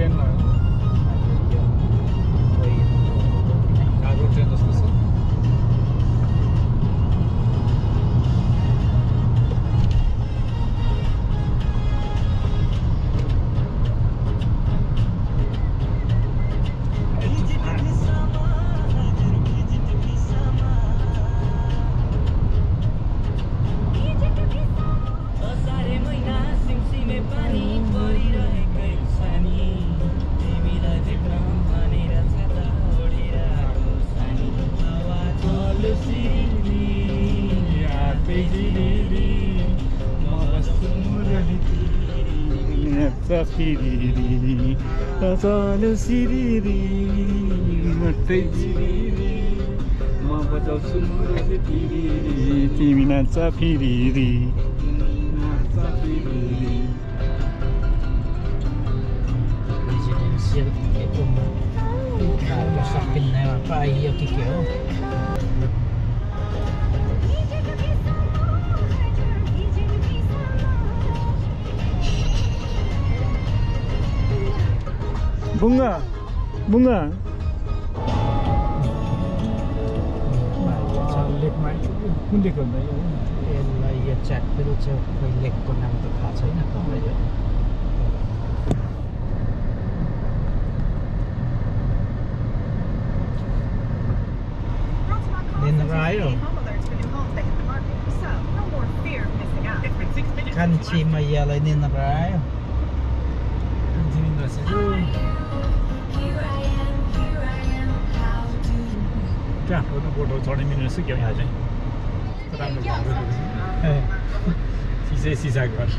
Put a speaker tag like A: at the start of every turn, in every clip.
A: ट्रेनमा cargo train जस्तो छ Solo siriri, matai siriri, ma bajauchu murali piriri, timi nacha piriri, nacha piriri.
B: Residensial itu mah, kalau sakit nih apa iya kikyo.
A: Bunga, bunga. लेक मा कुन लेक भन्दा यो
B: यसलाई यो च्याकपेल चाहिँ लेकको नाम त थाहा छैन तपाईँ लिएर आयो कान्छी मैयालाई लिएर आयो
A: क्या फोटो फोटो चढ्ने मिल्ने रहेछ क्या यहाँ चाहिँ राम्रो सिसै सिसा घर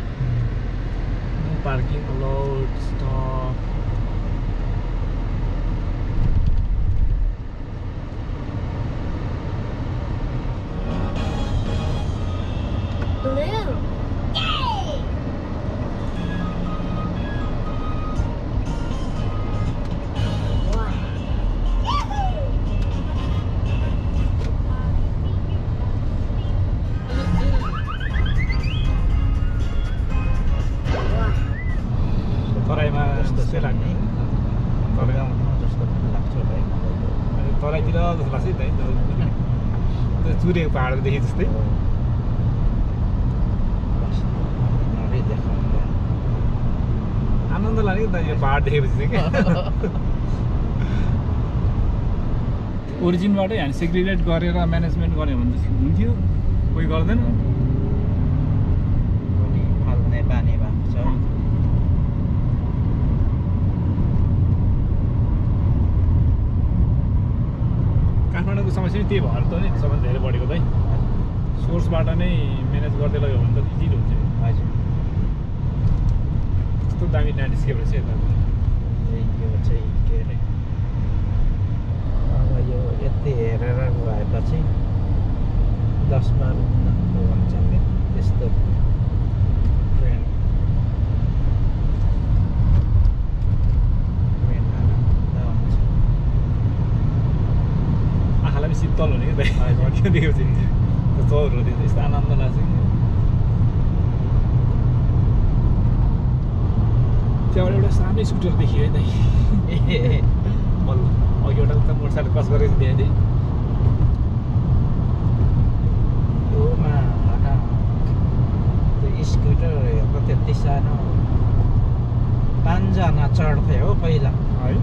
A: पार्किङ अलाउड स्टप तराईतिर जस्तो लाग्छ नि त चुरेको पहाडको देखे जस्तै आनन्द लाग्यो नि त यो पहाड देखेपछि चाहिँ क्या ओरिजिनबाटै हामी सेग्रिगेट गरेर म्यानेजमेन्ट गर्ने भने त हुन्थ्यो कोही गर्दैन
B: फल्ने बानी भएको छ
A: काठमाडौँको समस्या पनि त्यही भएर त नि सबभन्दा धेरै बढेको त सोर्सबाट नै म्यानेज गर्दै लग्यो भने त इजिलो हुन्छ
B: हजुर
A: कस्तो दामी ल्यान्डस्केप रहेछ यता
B: यो चाहिँ के अरे अब यो यति हेरेर गएपछि 10-12 भन्छ नि त्यस्तो ट्रेन
A: आँखालाई पनि शीतल हुने क्या त्यो देखेपछि त्यो चौरहरू देख्दा यस्तो आनन्द लाग्छ त्यहाँबाट एउटा सानै स्कुटर देखियो है दाइ अघि एउटा त मोटरसाइकल क्रस गरेर देखाएको थिएँ
B: त्योमा त्यो स्कुटर हेर्दा त्यति सानो 5 जना चढ्थे हो पहिला
A: है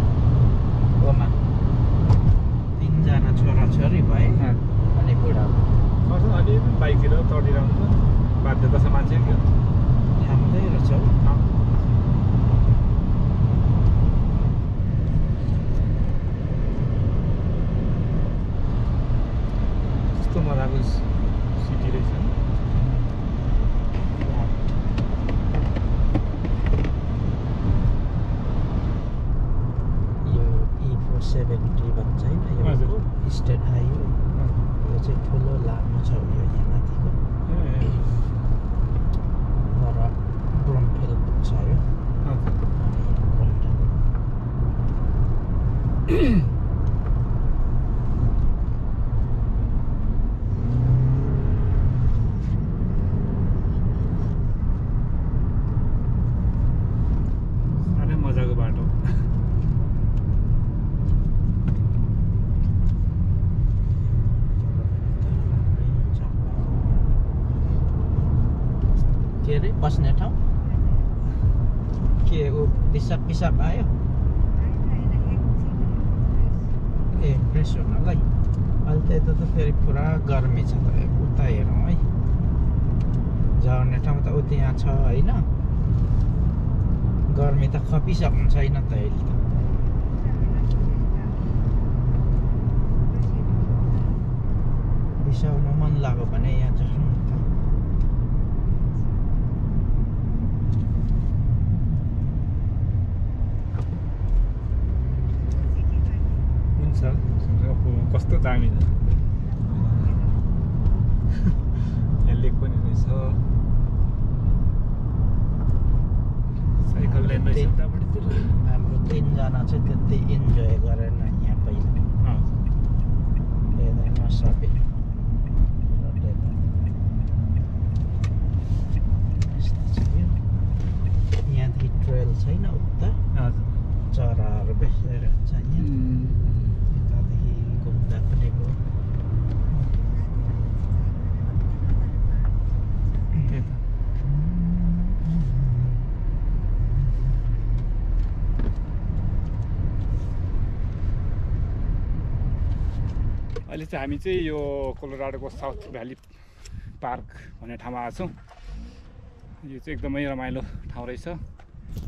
B: ओमा 3 जना छोराछोरी भए अनि बुढा
A: चढ्छ अहिले बाइकतिर चढिरहनु त बाध्यता छ मान्छे क्या
B: थाम्दै रहेछ
A: कस्तो मजाको सिटी रहेछ
B: यो E470 भन्छ हैन यो स्टेट हाइवे यो चाहिँ ठुलो लामो छ यो यहाँ माथिको पर ब्रमफिल पुग्छ यो
A: साह्रै मजाको बाटो
B: पिसाब आयो ए फ्रेस हुनलाई अहिले त यता त फेरि पुरा गर्मी छ त उता हेरौँ है झर्ने ठाउँ त उति यहाँ छ होइन गर्मी त खपिसक्नु छैन त अहिले त बिसाउन मन लाग्यो भने यहाँ झरौँ त
A: हुन्छ कस्तो दामी छ लेक पनि रहेछ साइकल लेन रहेछ उतापट्टितिर
B: हाम्रो 3 जना चाहिँ त्यति इन्जोय गरेन यहाँ पहिला हेर्दै नसके यहाँदेखि ट्रेल छैन उता चराहरू बेसेर हुन्छ यहाँ यतादेखि घुम्दा पनि भयो
A: अहिले चाहिँ हामी चाहिँ यो कोलोराडोको साउथ भ्याली पार्क भन्ने ठाउँमा आएको छौँ यो चाहिँ एकदमै रमाइलो ठाउँ रहेछ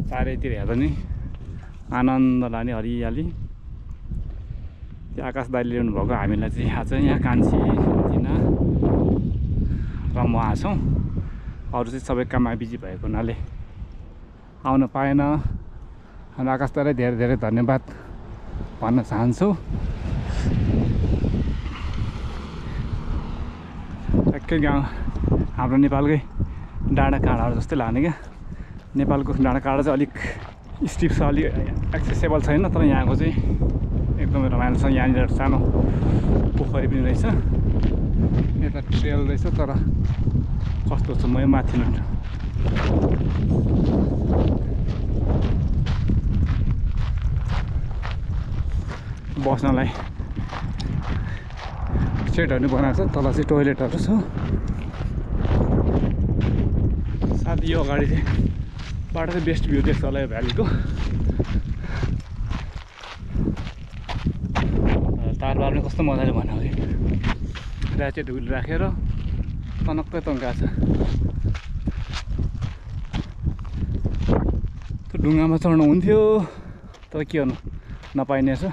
A: चारैतिर हेर्दा नि आनन्द लाने हरियाली त्यो आकाश दाइले ल्याउनु भएको हामीलाई चाहिँ आज यहाँ कान्छी जिना र म आएको छौँ अरू चाहिँ सबै काममा बिजी भएको हुनाले आउन पाएन अनि आकाश दाइलाई धेरै धेरै धन्यवाद भन्न चाहन्छु ठ्याक्कै गाउँ हाम्रो नेपालकै डाँडा काँडाहरू जस्तै लाग्ने क्या नेपालको डाँडा काँडा चाहिँ अलिक स्टिप छ अलिक एक्सेसेबल छैन तर यहाँको चाहिँ एकदमै रमाइलो छ यहाँनिर सानो पोखरी पनि रहेछ यता ट्रेल रहेछ तर कस्तो छ म माथि बस्नलाई सेटहरू बनाएको छ तल चाहिँ टोइलेटहरू छ साथै यो अगाडि चाहिँ बाटो चाहिँ बेस्ट भ्यू देख्छ होला यो भ्यालीको तारबारले कस्तो मजाले बनाएको ऱ्याचेट हुल राखेर तनक्कै तन्काएको छ त्यो ढुङ्गामा चढ्नु हुन्थ्यो तर के गर्नु नपाइने छ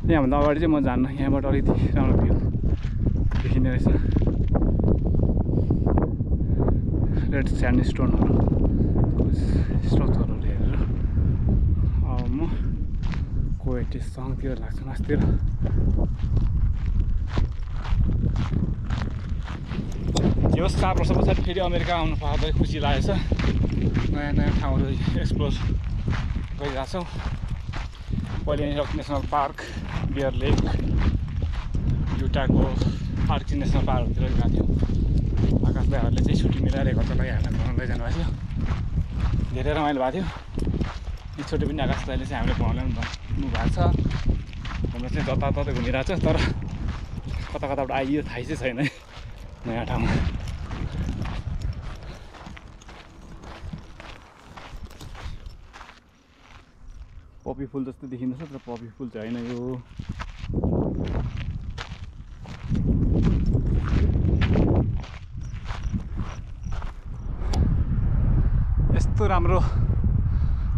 A: यहाँभन्दा अगाडि चाहिँ म जान्न यहाँबाट अलिकति राम्रो भ्यू देखिने रहेछ रेड स्यान्ड स्टोनहरू स्ट्रक्चरहरू हेरेर अब म कोएटी सङतिर लाग्छ मासतिर यो 4 वर्ष पछाडि फेरि अमेरिका आउनु पाउँदा खुसी लागेको छ नयाँ नयाँ ठाउँहरू एक्सप्लोर गरिरहेको छौँ पहिले रक नेसनल पार्क बियर लेक युटाको आर्की नेसनल पार्कतिर गएको थियौँ आकाश दाइहरूले चाहिँ छुट्टी मिलाएर एकहप्तालाई हामीलाई घुमाउन लैजानु भएको थियो धेरै रमाइलो भएको थियो एकचोटि पनि आकाश दाइले चाहिँ हामीले घुमाउनु भन्नु भएको छ हाम्रो चाहिँ जताततै घुमिरहेको छ तर कता कताबाट आइयो थाहै चाहिँ छैन है नयाँ ठाउँमा पपी फुल जस्तो देखिँदैछ तर पपी फुल चाहिँ होइन यो यस्तो राम्रो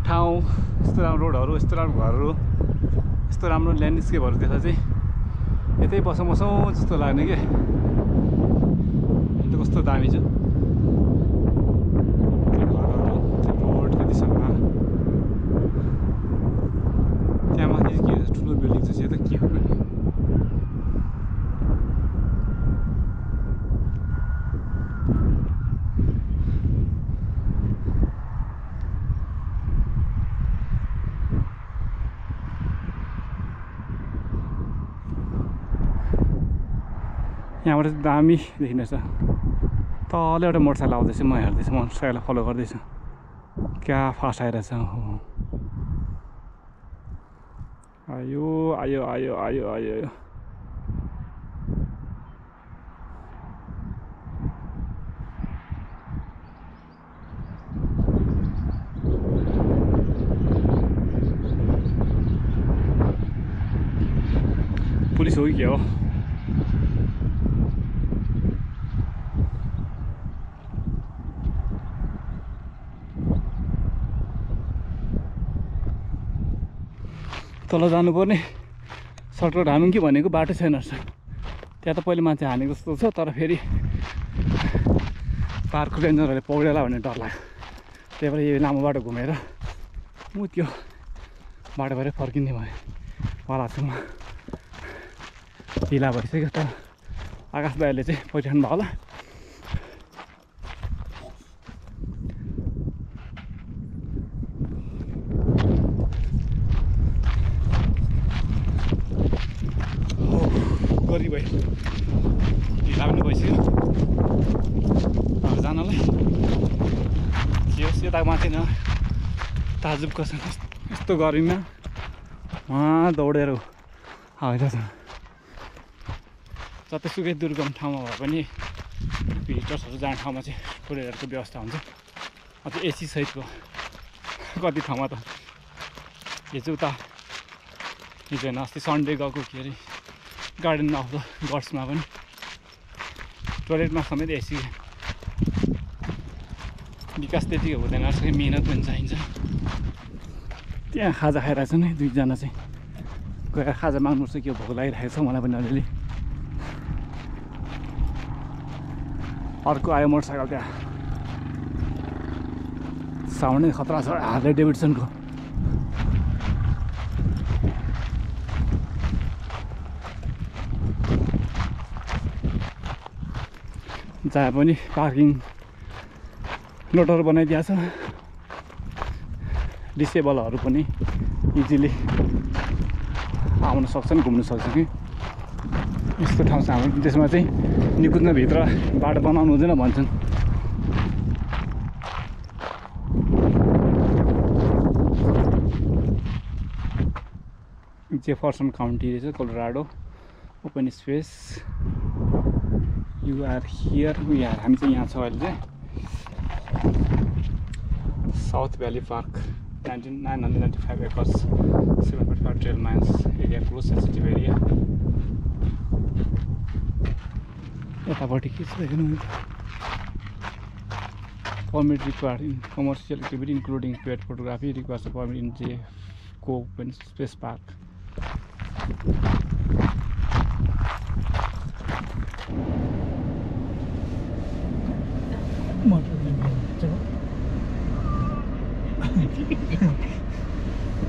A: ठाउँ यस्तो राम्रो रोडहरू यस्तो राम्रो घरहरू यस्तो राम्रो ल्यान्डस्केपहरू देख्दा चाहिँ यतै बसौँ जस्तो लाग्ने क्या त्यो कस्तो दामी छ त्यो घरहरू त्यो रोड त्यतिसम्म त्यहाँ माथि के ठुलो बिल्डिङ छ त्यो के हो भने यहाँबाट दामी देखिँदैछ तल एउटा मोटरसाइकल आउँदैछ म हेर्दैछु मोटरसाइकललाई फलो गर्दैछु क्या फास्ट आइरहेछ आयो आयो आयो आयो आयो पुलिस हो कि के हो तल जानुपर्ने सर्टकट हानौँ कि भनेको बाटो छैन रहेछ त्यहाँ त पहिले मान्छे हानेको जस्तो छ तर फेरि पार्क रेन्जरहरूले पौडेला भन्ने डर लाग्यो त्यही भएर यो लामो बाटो घुमेर म त्यो बाटो भएर फर्किने भएँ वाला छु म ढिला भइसक्यो तर आकाश दाइले चाहिँ पहिचान भयो होला गरी भयो ढिला पनि भइसक्यो अब जानलाई के होस् यता माथि न ताजुब कसन यस्तो गरिमा उहाँ दौडेर आउँदै छ जतिसुकै दुर्गम ठाउँमा भए पनि भिजिटर्सहरू जाने ठाउँमा चाहिँ फोर व्हिलरको व्यवस्था हुन्छ अझ एसी सहितको कति ठाउँमा त हिजो उता हिजो होइन अस्ति सन्डे गएको के अरे गार्डन अफ द गड्समा पनि टोयलेटमा समेत एसी विकास त्यतिको हुँदैन रहेछ मिहिनेत पनि चाहिन्छ त्यहाँ खाजा खाइरहेछ नि दुईजना चाहिँ गएर खाजा माग्नुपर्छ के भोक लागिरहेको छ मलाई पनि अलिअलि अर्को आयो मोटरसाइकल त्यहाँ साउन्डै खतरा छ हार्ले डेभिडसनको जहाँ पनि पार्किङ नोटहरू बनाइदिएको छ डिसेबलहरू पनि इजिली आउन सक्छन् घुम्न सक्छन् कि यस्तो ठाउँ छ हाम्रो त्यसमा चाहिँ निकुञ्जभित्र बाटो बनाउनु हुँदैन भन्छन् जेफरसन काउन्टी रहेछ Colorado open space you are here हामी चाहिँ यहाँ छ अहिले चाहिँ South Valley Park 995 acres 7.5 trail miles area close sensitive area यतापट्टि के छ हेर्नु permit required in commercial activity including pet photography requires a permit in JCO open space park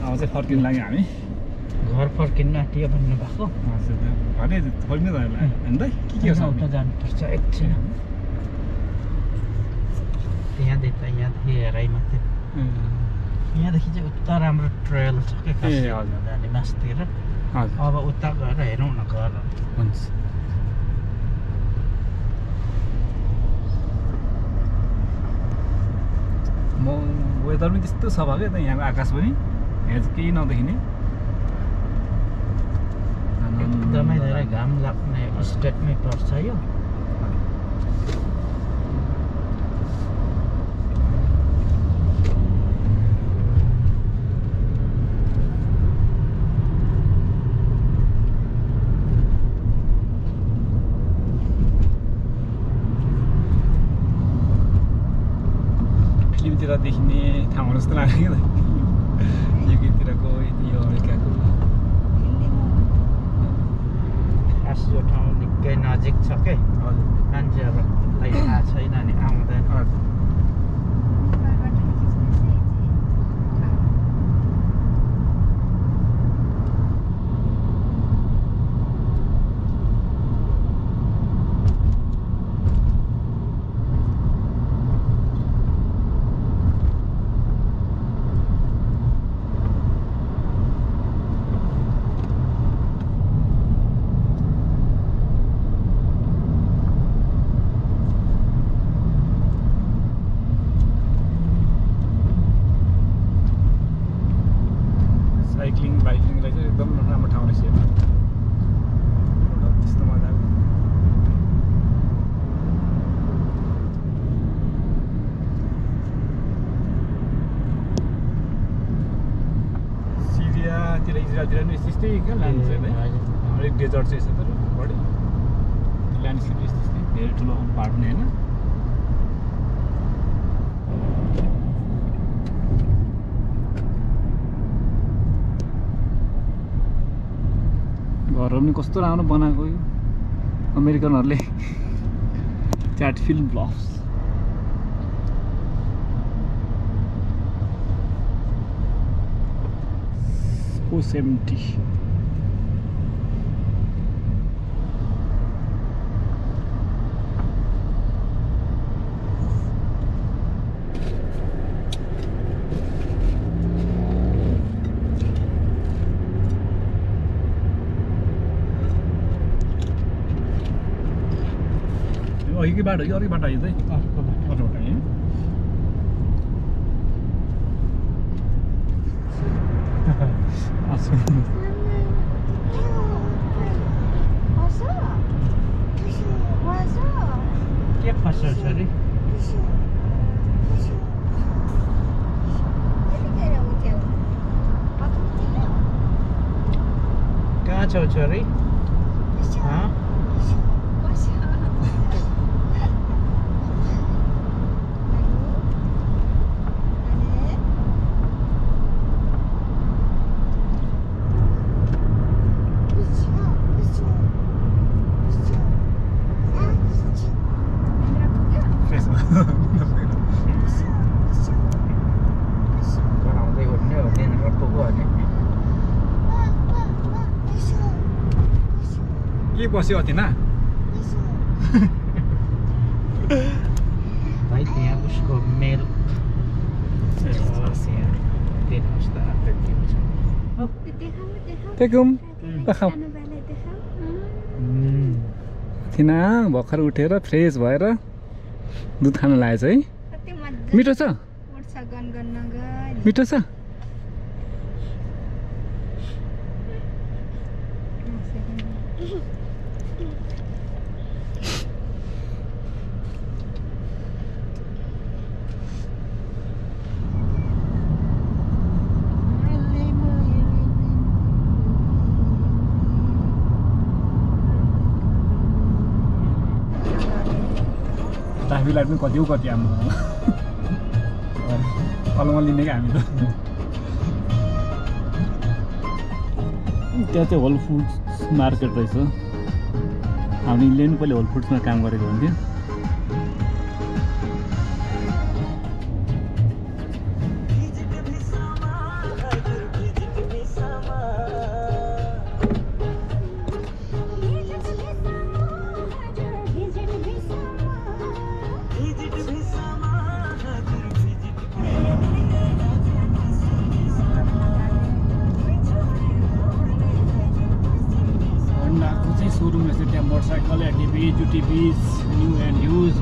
A: अब चाहिँ फर्किनु लाग्यो हामी
B: घर फर्किनु आँटियो भन्नुभएको
A: घरै फर्किनु भयो होइन त के छ
B: उता जानुपर्छ एकछिन त्यहाँदेखि त यहाँ हेराइ मात्रै यहाँदेखि चाहिँ उता राम्रो ट्रेल छ क्या जाने मासतिर अब उता गएर हेरौँ न घर
A: हुन्छ म वेदर पनि त्यस्तो सफा क्या त यहाँको आकाश पनि यहाँ चाहिँ केही नदेखिने
B: एकदमै धेरै घाम लाग्ने स्टेटमै पर्छ यो
A: फिल्मतिर देखिने ठाउँहरू जस्तो लाग्यो क्या त युकेतिरको यो अमेरिकाको
B: खास यो ठाउँ निकै नजिक छ के मान्छेहरूलाई थाहा छैन नि आउँदैन
A: बाइकिङलाई चाहिँ एकदम राम्रो ठाउँ रहेछ यता त्यस्तो मजा आयो सिरियातिर इजरायलतिर नि त्यस्तै क्या लान्छ है अलिक डेजर्ट चाहिँ छ तर बढी ल्यान्डस्केप त्यस्तै धेरै ठुलो पहाड पनि होइन घरहरू पनि कस्तो राम्रो बनाएको यो अमेरिकनहरूले च्याटफिल्ड ब्लग्स 470 अघिकै बाटो कि अर्कै बाटो आयो चाहिँ अर्को बाटो आयो
B: के फसल छ रे कहाँ छौ छोरी
A: के बस्यो अतिना
B: भाइ त्यहाँ उसको मेल
A: थिना भर्खर उठेर फ्रेस भएर दुध खान लागेछ है मिठो छ मिठो छ ट्राफिक लाइट पनि कति आमा कलमा लिने क्या हामी त त्यहाँ चाहिँ होल फुड्स मार्केट रहेछ हामीले पनि पहिले होल फुड्समा काम गरेको हुन्थ्यो showroom is there motorcycle ATV, UTVs, new and used.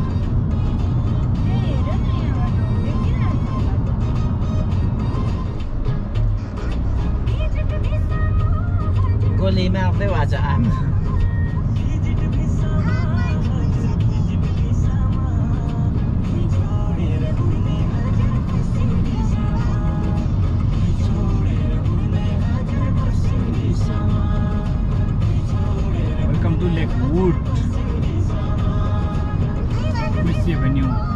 B: गोलीमा आउँदै वाजा आमा
A: Welcome to Lakewood, Missy Avenue.